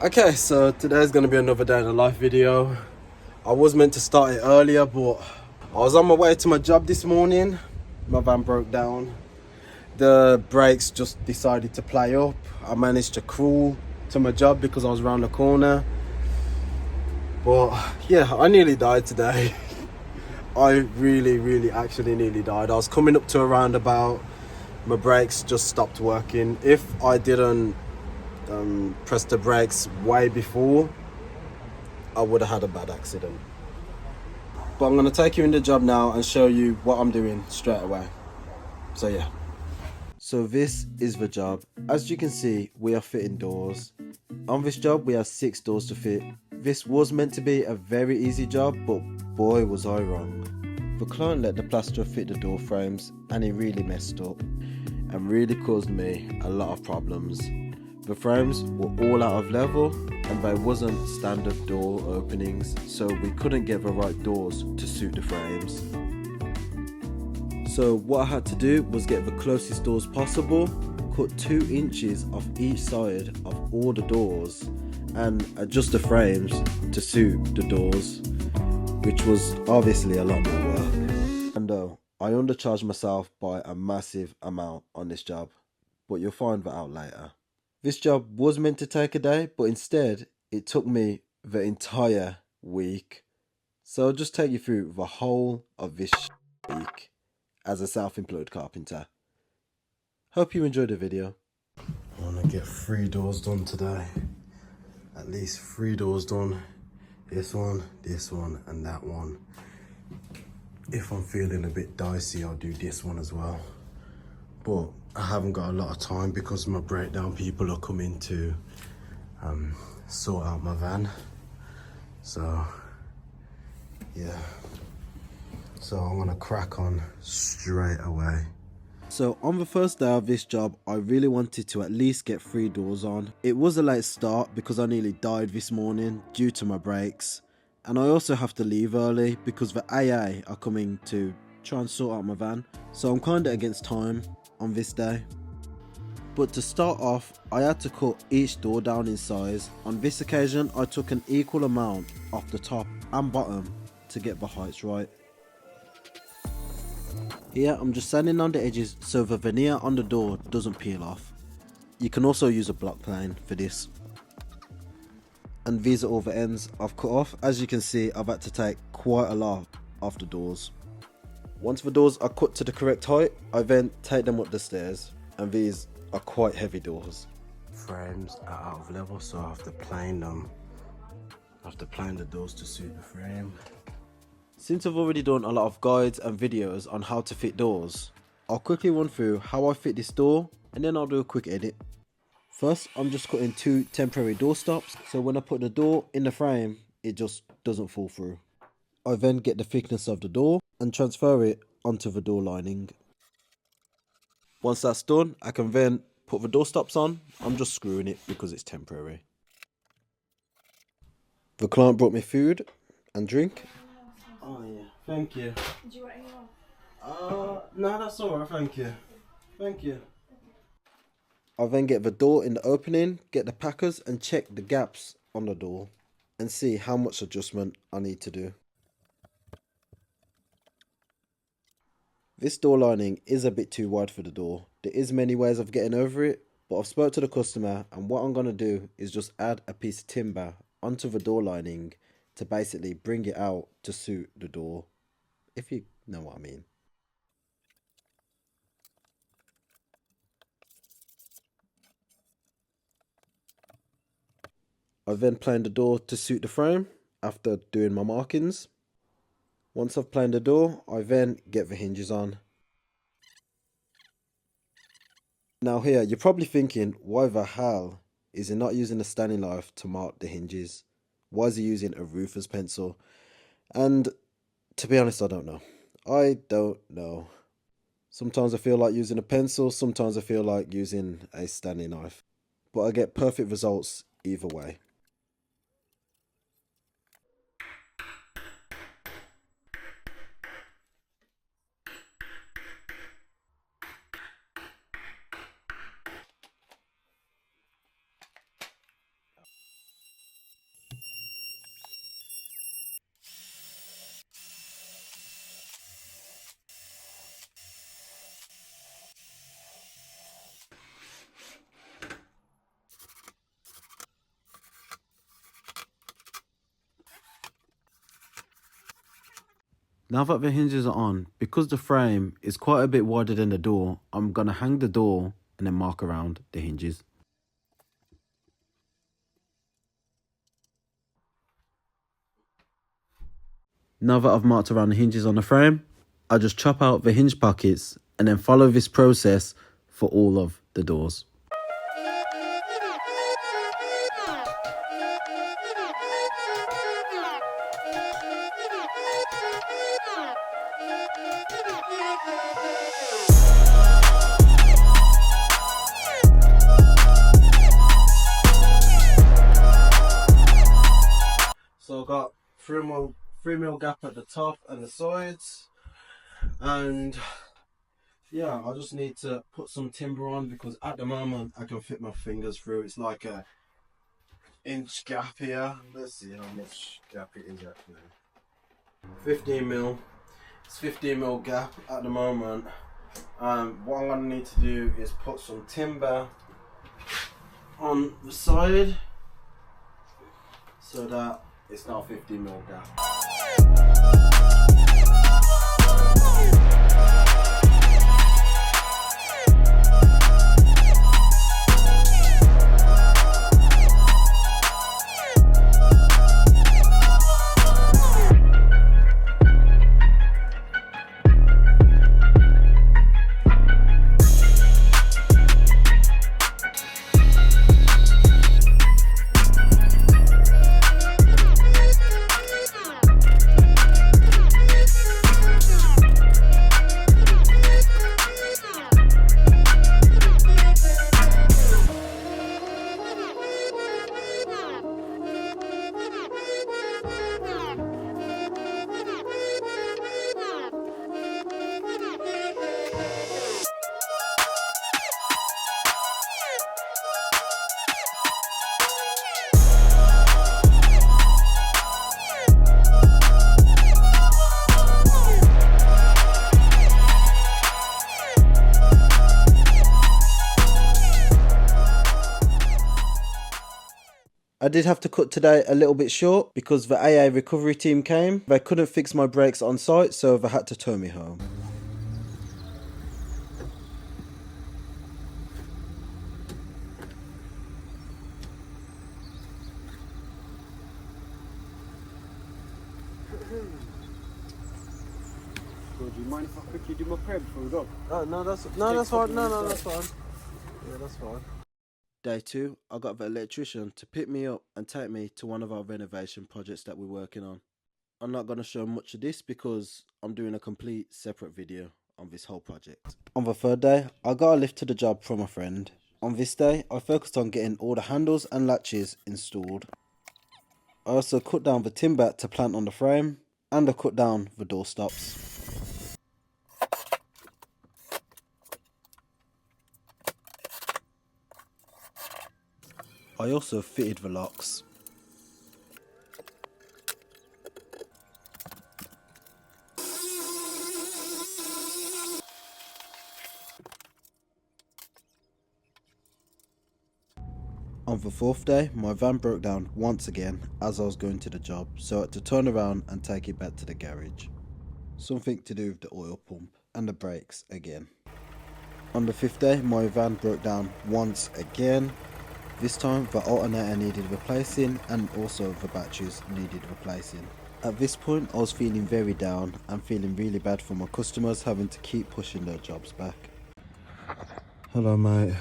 Okay, so today's gonna be another day in the life video. I was meant to start it earlier, but I was on my way to my job this morning. My van broke down. The brakes just decided to play up. I managed to crawl to my job because I was around the corner. But yeah, I nearly died today. I really actually nearly died. I was coming up to a roundabout. My brakes just stopped working. If I didn't press the brakes way before, I would have had a bad accident. But I'm going to take you in the job now and show you what I'm doing straight away. So yeah. So this is the job. As you can see, we are fitting doors. On this job we have 6 doors to fit. This was meant to be a very easy job, but boy was I wrong. The client let the plasterer fit the door frames and he really messed up and really caused me a lot of problems. The frames were all out of level and they wasn't standard door openings, so we couldn't get the right doors to suit the frames. So what I had to do was get the closest doors possible, cut 2 inches off each side of all the doors and adjust the frames to suit the doors, which was obviously a lot more work. And I undercharged myself by a massive amount on this job, but you'll find that out later. This job was meant to take a day, but instead it took me the entire week. So I'll just take you through the whole of this week as a self-employed carpenter. Hope you enjoyed the video. I want to get 3 doors done today. At least 3 doors done. This one, and that one. If I'm feeling a bit dicey, I'll do this one as well. But I haven't got a lot of time because my breakdown people are coming to sort out my van. So yeah, so I'm gonna crack on straight away. So on the first day of this job, I really wanted to at least get 3 doors on. It was a late start because I nearly died this morning due to my brakes, and I also have to leave early because the AA are coming to try and sort out my van, so I'm kinda against time on this day. But to start off, I had to cut each door down in size. On this occasion, I took an equal amount off the top and bottom to get the heights right. Here I'm just sanding on the edges so the veneer on the door doesn't peel off. You can also use a block plane for this. And these are all the ends I've cut off. As you can see, I've had to take quite a lot off the doors. Once the doors are cut to the correct height, I then take them up the stairs, and these are quite heavy doors. Frames are out of level, so I have to plane them. I have to plane the doors to suit the frame. Since I've already done a lot of guides and videos on how to fit doors, I'll quickly run through how I fit this door and then I'll do a quick edit. First, I'm just cutting 2 temporary door stops, so when I put the door in the frame, it just doesn't fall through. I then get the thickness of the door and transfer it onto the door lining. Once that's done, I can then put the door stops on. I'm just screwing it because it's temporary. The client brought me food and drink. Oh yeah, thank you. Do you want any more? No, that's alright, thank you. Thank you. I then get the door in the opening, get the packers and check the gaps on the door and see how much adjustment I need to do. This door lining is a bit too wide for the door. There is many ways of getting over it, but I've spoke to the customer and what I'm going to do is just add a piece of timber onto the door lining to basically bring it out to suit the door, if you know what I mean. I then plane the door to suit the frame after doing my markings. Once I've planed the door, I then get the hinges on. Now here, you're probably thinking, why the hell is he not using a standing knife to mark the hinges? Why is he using a roofer's pencil? And to be honest, I don't know. I don't know. Sometimes I feel like using a pencil, sometimes I feel like using a standing knife. But I get perfect results either way. Now that the hinges are on, because the frame is quite a bit wider than the door, I'm going to hang the door and then mark around the hinges. Now that I've marked around the hinges on the frame, I just chop out the hinge pockets and then follow this process for all of the doors. So I've got 3mm gap at the top and the sides, and yeah, I just need to put some timber on because at the moment I can fit my fingers through. It's like a inch gap here. Let's see how much gap it is actually. 15mm. It's 15mm gap at the moment. What I'm gonna need to do is put some timber on the side so that it's not 15mm gap. I did have to cut today a little bit short because the AA recovery team came. They couldn't fix my brakes on site, so they had to tow me home. Do you mind if I quickly do my prayer before we go? No, that's fine. No, that's fine. Yeah, that's fine. Day 2, I got the electrician to pick me up and take me to one of our renovation projects that we're working on. I'm not going to show much of this because I'm doing a complete separate video on this whole project. On the 3rd day, I got a lift to the job from a friend. On this day, I focused on getting all the handles and latches installed. I also cut down the timber to plant on the frame, and I cut down the door stops. I also fitted the locks. On the 4th day, my van broke down once again as I was going to the job, so I had to turn around and take it back to the garage. Something to do with the oil pump and the brakes again. On the 5th day, my van broke down once again. This time the alternator needed replacing and also the batteries needed replacing. At this point I was feeling very down and feeling really bad for my customers having to keep pushing their jobs back. Hello mate,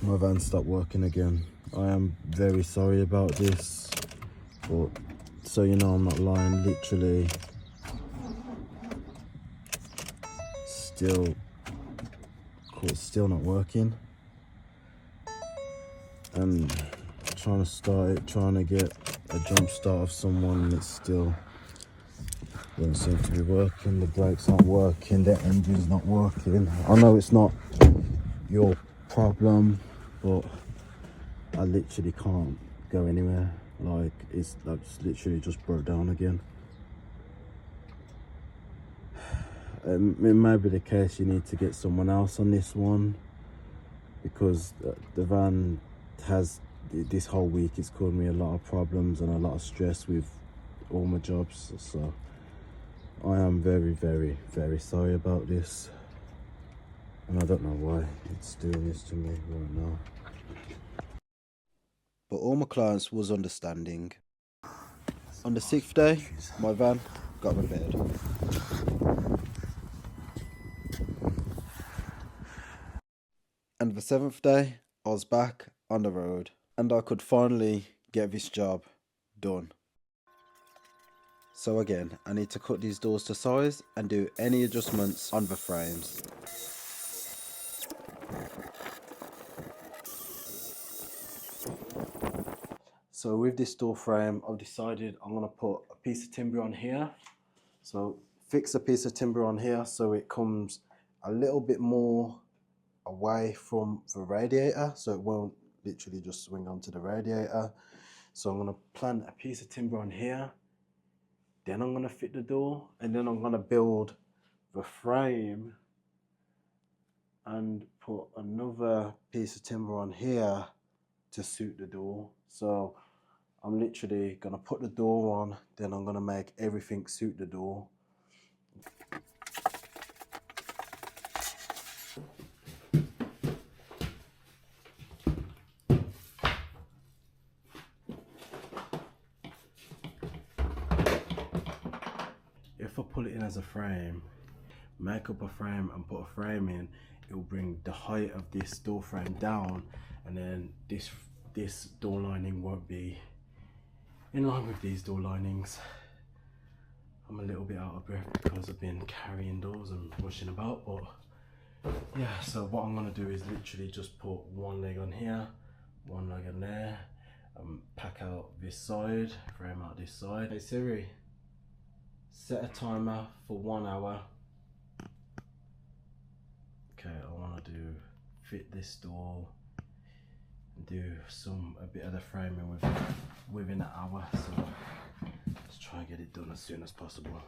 my van stopped working again. I am very sorry about this, but so you know I'm not lying, literally still not working. And trying to start it, trying to get a jump start of someone, and it still doesn't seem to be working. The brakes aren't working, the engine's not working. I know it's not your problem, but I literally can't go anywhere. Like, it's literally just broke down again. It may be the case you need to get someone else on this one, because the van has, this whole week it's caused me a lot of problems and a lot of stress with all my jobs, so I am very, very, very sorry about this. And I don't know why it's doing this to me right now. But all my clients was understanding. On the 6th day, my van got repaired. And the 7th day, I was back on the road and I could finally get this job done. So again, I need to cut these doors to size and do any adjustments on the frames. So with this door frame, I've decided I'm going to put a piece of timber on here. So fix a piece of timber on here so it comes a little bit more away from the radiator, so it won't literally just swing onto the radiator. So I'm going to plant a piece of timber on here, then I'm going to fit the door, and then I'm going to build the frame and put another piece of timber on here to suit the door. So I'm literally going to put the door on, then I'm going to make everything suit the door. If I pull it in as a frame, make up a frame and put a frame in, it will bring the height of this door frame down, and then this door lining won't be in line with these door linings. I'm a little bit out of breath because I've been carrying doors and rushing about, but yeah, so what I'm going to do is literally just put one leg on here, one leg on there, and pack out this side, frame out this side. Hey Siri, set a timer for 1 hour. Okay, I want to fit this door and do a bit of the framing within an hour, so let's try and get it done as soon as possible.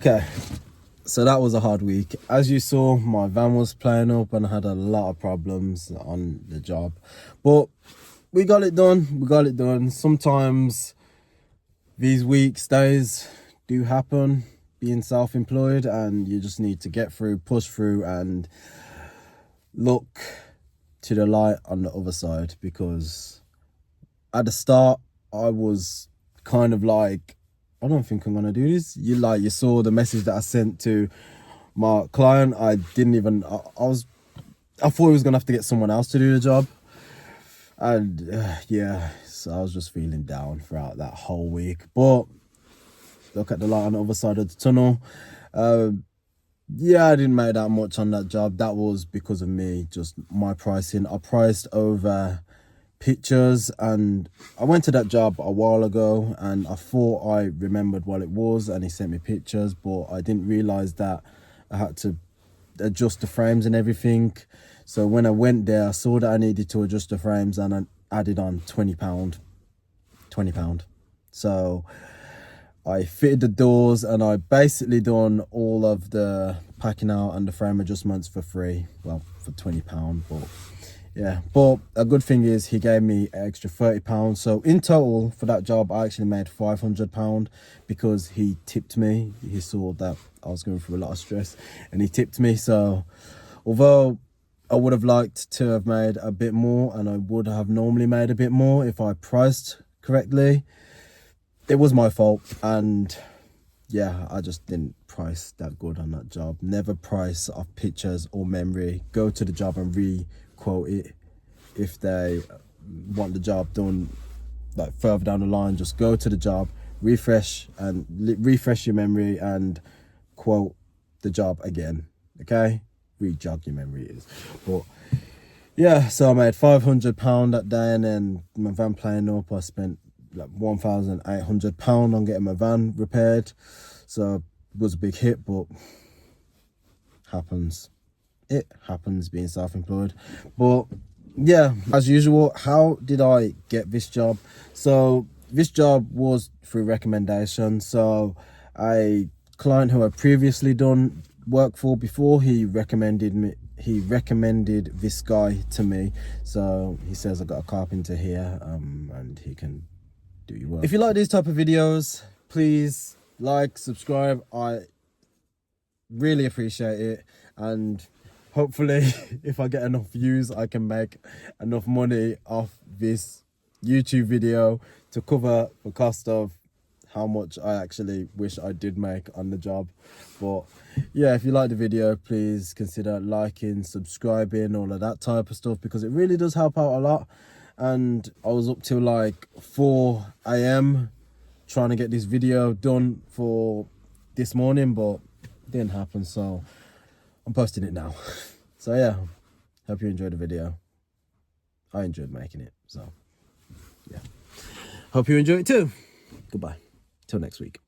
Okay, so that was a hard week. As you saw, my van was playing up and I had a lot of problems on the job, but we got it done. Sometimes these days do happen being self-employed, and you just need to get through, push through, and look to the light on the other side. Because at the start I was kind of like, I don't think I'm gonna do this. You saw the message that I sent to my client. I thought he was gonna have to get someone else to do the job, and yeah, so I was just feeling down throughout that whole week. But look at the light on the other side of the tunnel. Yeah, I didn't make that much on that job. That was because of me, just my pricing. I priced over pictures, and I went to that job a while ago and I thought I remembered what it was, and he sent me pictures, but I didn't realize that I had to adjust the frames and everything. So when I went there, I saw that I needed to adjust the frames, and I added on £20. So I fitted the doors, and I basically done all of the packing out and the frame adjustments for free. Well, for £20, but yeah. But a good thing is he gave me an extra £30. So in total for that job, I actually made £500 because he tipped me. He saw that I was going through a lot of stress and he tipped me. So although I would have liked to have made a bit more, and I would have normally made a bit more if I priced correctly, it was my fault. And yeah, I just didn't price that good on that job. Never price off pictures or memory. Go to the job and re-quote it. If they want the job done like further down the line, just go to the job, refresh your memory and quote the job again. Okay, re-jog your memory is. But yeah, so I made £500 that day, and then my van playing up, I spent like £1,800 on getting my van repaired. So it was a big hit, but it happens being self-employed. But yeah, as usual, how did I get this job? So this job was through recommendation. So a client who I previously done work for before, he recommended this guy to me. So he says, I got a carpenter here, and he can do your work. If you like these type of videos, please like, subscribe. I really appreciate it, and hopefully if I get enough views, I can make enough money off this YouTube video to cover the cost of how much I actually wish I did make on the job. But yeah, if you like the video, please consider liking, subscribing, all of that type of stuff, because it really does help out a lot. And I was up till like 4 AM trying to get this video done for this morning, but it didn't happen, so I'm posting it now. So yeah, hope you enjoyed the video. I enjoyed making it, so yeah, hope you enjoy it too. Goodbye till next week.